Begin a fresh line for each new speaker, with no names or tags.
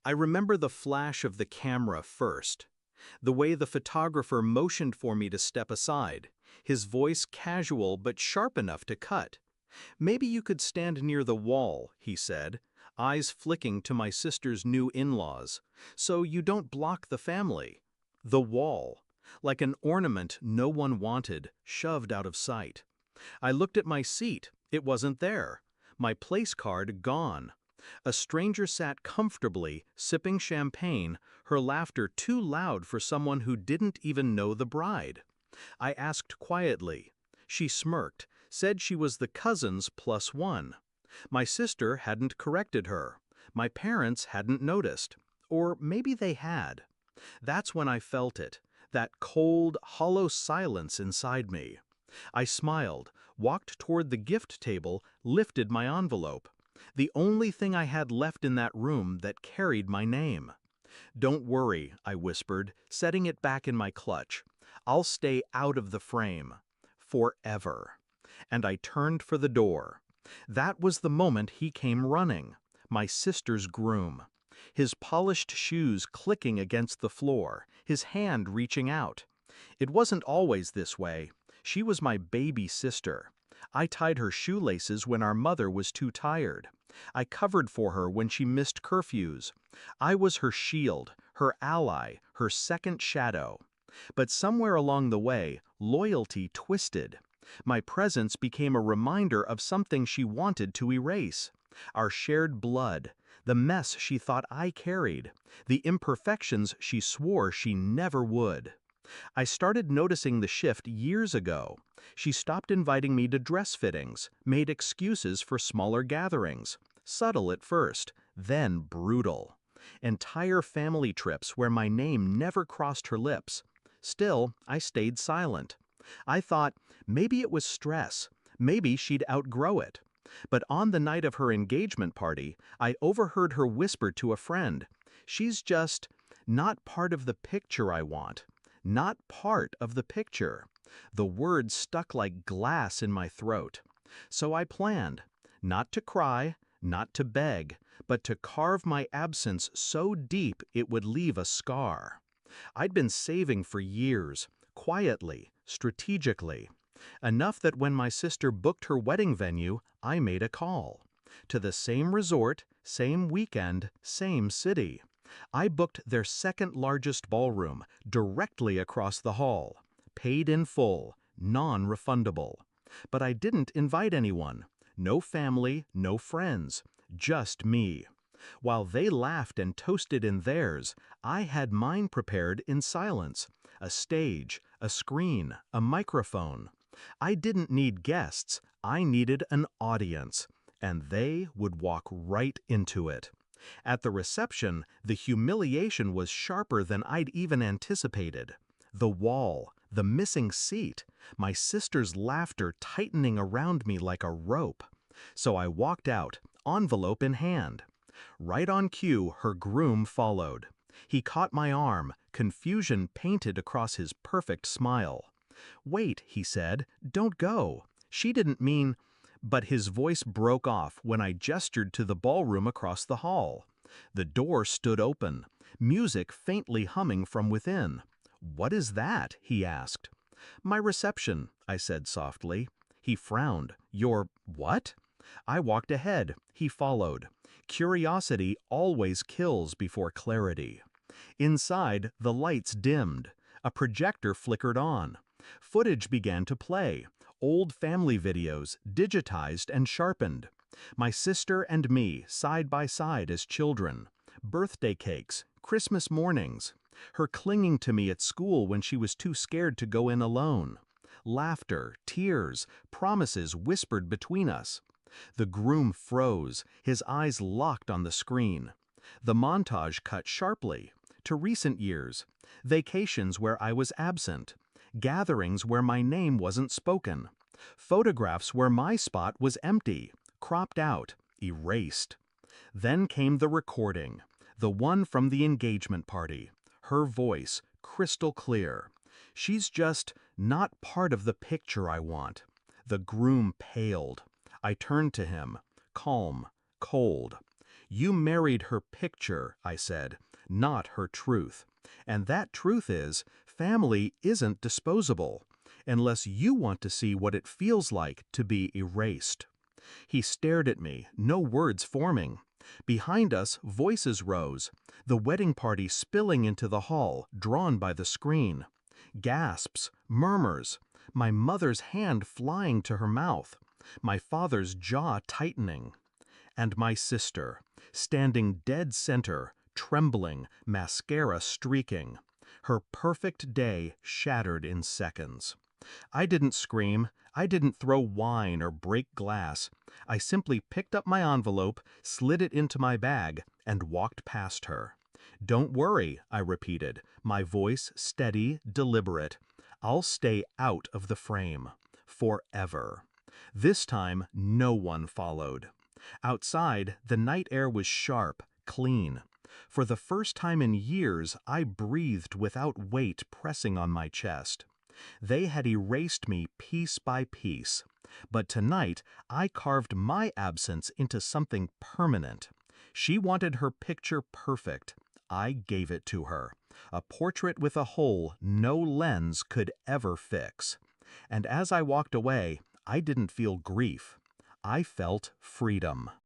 I remember the flash of the camera first, the way the photographer motioned for me to step aside, his voice casual but sharp enough to cut. "Maybe you could stand near the wall," he said, eyes flicking to my sister's new in-laws, "so you don't block the family." The wall, like an ornament no one wanted, shoved out of sight. I looked at my seat. It wasn't there. My place card gone. A stranger sat comfortably, sipping champagne, her laughter too loud for someone who didn't even know the bride. I asked quietly. She smirked, said she was the cousin's plus one. My sister hadn't corrected her. My parents hadn't noticed. Or maybe they had. That's when I felt it, that cold, hollow silence inside me. I smiled, walked toward the gift table, lifted my envelope. The only thing I had left in that room that carried my name. "Don't worry," I whispered, setting it back in my clutch. "I'll stay out of the frame. Forever." And I turned for the door. That was the moment he came running, my sister's groom. His polished shoes clicking against the floor, his hand reaching out. It wasn't always this way. She was my baby sister. I tied her shoelaces when our mother was too tired. I covered for her when she missed curfews. I was her shield, her ally, her second shadow. But somewhere along the way, loyalty twisted. My presence became a reminder of something she wanted to erase. Our shared blood, the mess she thought I carried, the imperfections she swore she never would. I started noticing the shift years ago. She stopped inviting me to dress fittings, made excuses for smaller gatherings. Subtle at first, then brutal. Entire family trips where my name never crossed her lips. Still, I stayed silent. I thought, maybe it was stress, maybe she'd outgrow it. But on the night of her engagement party, I overheard her whisper to a friend, "She's just not part of the picture I want. Not part of the picture." The words stuck like glass in my throat. So I planned, not to cry, not to beg, but to carve my absence so deep it would leave a scar. I'd been saving for years, quietly, strategically. Enough that when my sister booked her wedding venue, I made a call. To the same resort, same weekend, same city. I booked their second largest ballroom, directly across the hall. Paid in full, non-refundable. But I didn't invite anyone. No family, no friends. Just me. While they laughed and toasted in theirs, I had mine prepared in silence. A stage, a screen, a microphone. I didn't need guests, I needed an audience. And they would walk right into it. At the reception, the humiliation was sharper than I'd even anticipated. The wall, the missing seat, my sister's laughter tightening around me like a rope. So I walked out, envelope in hand. Right on cue, her groom followed. He caught my arm, confusion painted across his perfect smile. "Wait," he said, "don't go. She didn't mean—" But his voice broke off when I gestured to the ballroom across the hall. The door stood open, music faintly humming from within. "What is that?" he asked. "My reception," I said softly. He frowned. "Your what?" I walked ahead. He followed. Curiosity always kills before clarity. Inside, the lights dimmed. A projector flickered on. Footage began to play. Old family videos, digitized and sharpened. My sister and me, side by side as children. Birthday cakes, Christmas mornings. Her clinging to me at school when she was too scared to go in alone. Laughter, tears, promises whispered between us. The groom froze, his eyes locked on the screen. The montage cut sharply. To recent years. Vacations where I was absent. Gatherings where my name wasn't spoken. Photographs where my spot was empty, cropped out, erased. Then came the recording, the one from the engagement party. Her voice, crystal clear. "She's just not part of the picture I want." The groom paled. I turned to him, calm, cold. You married her picture, I said, not her truth. And that truth is, family isn't disposable, unless you want to see what it feels like to be erased. He stared at me, no words forming. Behind us, voices rose, the wedding party spilling into the hall, drawn by the screen. Gasps, murmurs, my mother's hand flying to her mouth, my father's jaw tightening. And my sister, standing dead center, trembling, mascara streaking. Her perfect day shattered in seconds. I didn't scream, I didn't throw wine or break glass. I simply picked up my envelope, slid it into my bag, and walked past her. Don't worry, I repeated, my voice steady, deliberate. I'll stay out of the frame. Forever. This time, no one followed. Outside, the night air was sharp, clean. For the first time in years, I breathed without weight pressing on my chest. They had erased me piece by piece. But tonight, I carved my absence into something permanent. She wanted her picture perfect. I gave it to her. A portrait with a hole no lens could ever fix. And as I walked away, I didn't feel grief. I felt freedom.